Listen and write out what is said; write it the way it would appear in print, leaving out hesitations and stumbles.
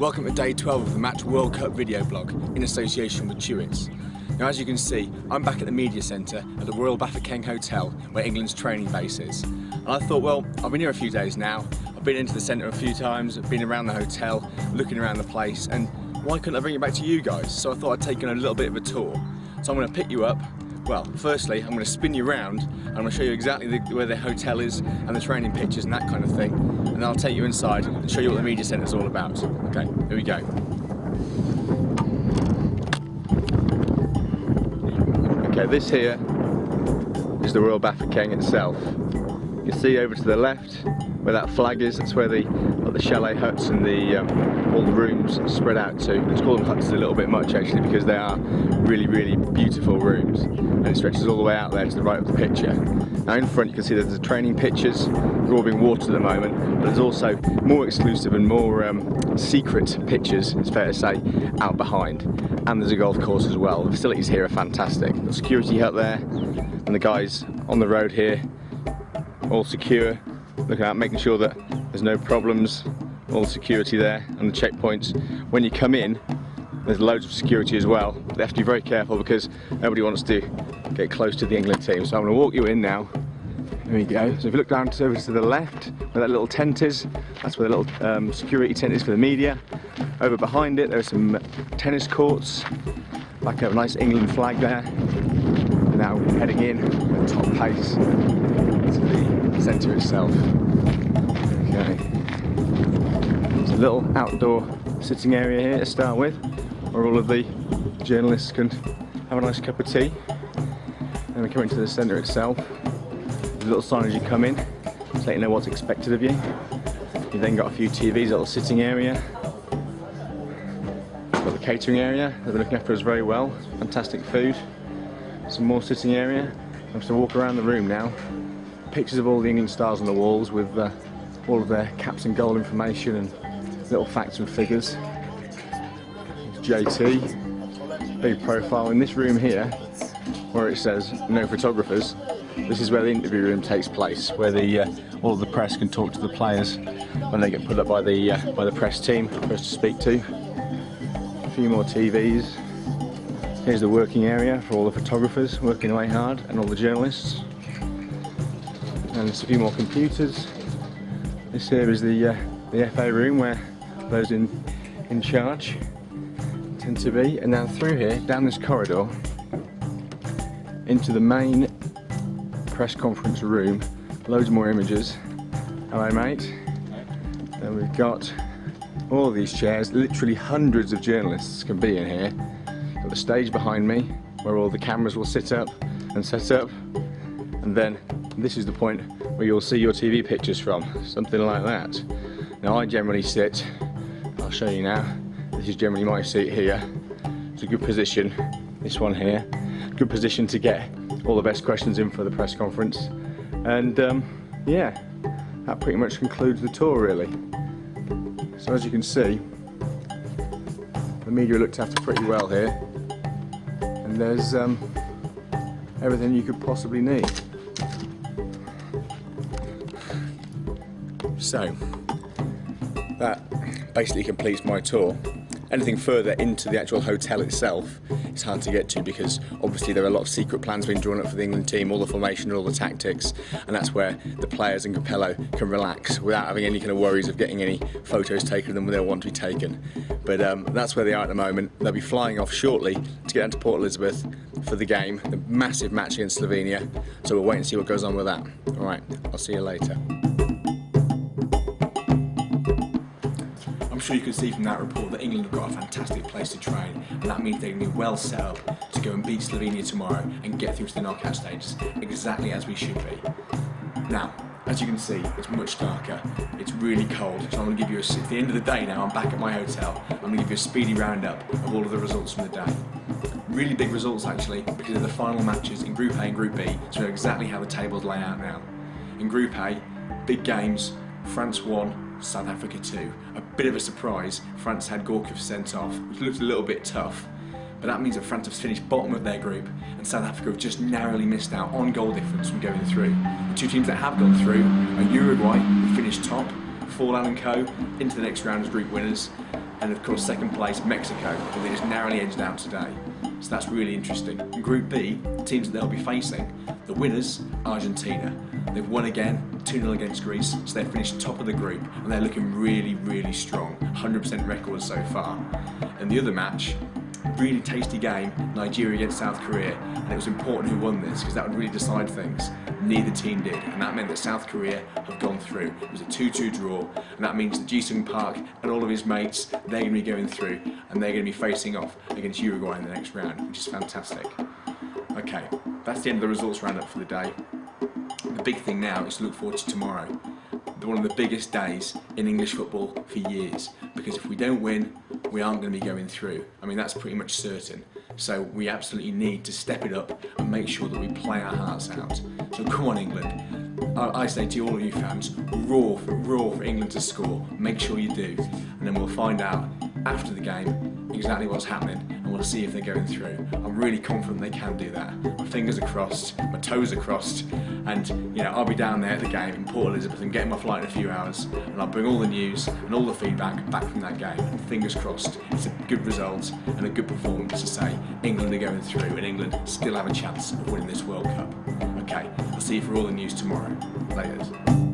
Welcome to day 12 of the Match World Cup video blog in association with Chewits. Now, as you can see, I'm back at the media centre at the Royal Bafokeng Hotel where England's training base is. And I thought, well, I've been here a few days now, I've been into the centre a few times, I've been around the hotel, looking around the place, and why couldn't I bring it back to you guys? So I thought I'd take you on a little bit of a tour. So I'm going to pick you up. Well, firstly, I'm going to spin you around and I'm going to show you exactly where the hotel is and the training pitches and that kind of thing. And then I'll take you inside and show you what the media centre is all about. Okay, here we go. Okay, this here is the Royal Bafokeng itself. You can see over to the left where that flag is, that's where the chalet huts and all the rooms spread out to. Let's call them huts a little bit much actually, because they are really, really beautiful rooms. And it stretches all the way out there to the right of the picture. Now in front you can see that there's the training pitches, they're all being watered at the moment, but there's also more exclusive and more secret pitches, it's fair to say, out behind. And there's a golf course as well. The facilities here are fantastic. The security hut there, and the guys on the road here, all secure, looking out, making sure that there's no problems, all the security there and the checkpoints. When you come in, there's loads of security as well. They have to be very careful because nobody wants to get close to the England team. So I'm going to walk you in now. There we go. So if you look down over to the left, where that little tent is, that's where the little security tent is for the media. Over behind it, there's some tennis courts, like a nice England flag there. And now we're heading in at top pace to the centre itself. Okay. There's a little outdoor sitting area here to start with, where all of the journalists can have a nice cup of tea. Then we come into the centre itself. There's a little sign as you come in, to let you know what's expected of you. You've then got a few TVs, a little sitting area. Got the catering area, they've been looking after us very well. Fantastic food. Some more sitting area. I'm just going to walk around the room now. Pictures of all the England stars on the walls with all of their caps and goal information and little facts and figures. JT, big profile. In this room here, where it says no photographers, this is where the interview room takes place, where all of the press can talk to the players when they get put up by the press team for us to speak to. A few more TVs. Here's the working area for all the photographers working away hard and all the journalists. And there's a few more computers. This here is the FA room where those in charge tend to be. And now through here, down this corridor, into the main press conference room. Loads more images. Hello, mate. And we've got all of these chairs. Literally hundreds of journalists can be in here. Got the stage behind me, where all the cameras will sit up and set up. And then this is the point where you'll see your TV pictures from, something like that. Now I generally sit, I'll show you now, this is generally my seat here. It's a good position, this one here. Good position to get all the best questions in for the press conference. And yeah, that pretty much concludes the tour really. So as you can see, the media are looked after pretty well here. And there's everything you could possibly need. So, that basically completes my tour. Anything further into the actual hotel itself is hard to get to because obviously there are a lot of secret plans being drawn up for the England team, all the formation and all the tactics, and that's where the players and Capello can relax without having any kind of worries of getting any photos taken of them when they'll want to be taken. But that's where they are at the moment. They'll be flying off shortly to get down to Port Elizabeth for the game, the massive match against Slovenia, so we'll wait and see what goes on with that. Alright, I'll see you later. I'm sure you can see from that report that England have got a fantastic place to train, and that means they're going to be well set up to go and beat Slovenia tomorrow and get through to the knockout stages, exactly as we should be. Now, as you can see, it's much darker, it's really cold, so I'm going to give you at the end of the day now, I'm back at my hotel, I'm going to give you a speedy roundup of all of the results from the day. Really big results actually, because of the final matches in Group A and Group B, so we know exactly how the tables lay out now. In Group A, big games, France won, South Africa 2. A bit of a surprise, France had Gorkov sent off, which looked a little bit tough, but that means that France have finished bottom of their group and South Africa have just narrowly missed out on goal difference from going through. The two teams that have gone through are Uruguay, who finished top, Forlan and co into the next round as group winners, and of course second place Mexico, but they just narrowly edged out today. So that's really interesting. In Group B, the teams that they'll be facing, the winners, Argentina. They've won again, 2-0 against Greece, so they've finished top of the group, and they're looking really, really strong. 100% record so far. And the other match, really tasty game, Nigeria against South Korea, and it was important who won this because that would really decide things. Neither team did, and that meant that South Korea have gone through. It was a 2-2 draw, and that means that Ji-sung Park and all of his mates, they're going to be going through, and they're going to be facing off against Uruguay in the next round, which is fantastic. Okay, that's the end of the results roundup for the day. The big thing now is to look forward to tomorrow. One of the biggest days in English football for years, because if we don't win, we aren't going to be going through. I mean, that's pretty much certain. So we absolutely need to step it up and make sure that we play our hearts out. So come on, England. I say to all of you fans, roar for England to score. Make sure you do. And then we'll find out after the game exactly what's happening, and we'll see if they're going through. I'm really confident they can do that. My fingers are crossed, my toes are crossed, and you know, I'll be down there at the game in Port Elizabeth and getting my flight in a few hours, and I'll bring all the news and all the feedback back from that game. And fingers crossed, it's a good result and a good performance to say England are going through and England still have a chance of winning this World Cup. Okay, I'll see you for all the news tomorrow. Laters.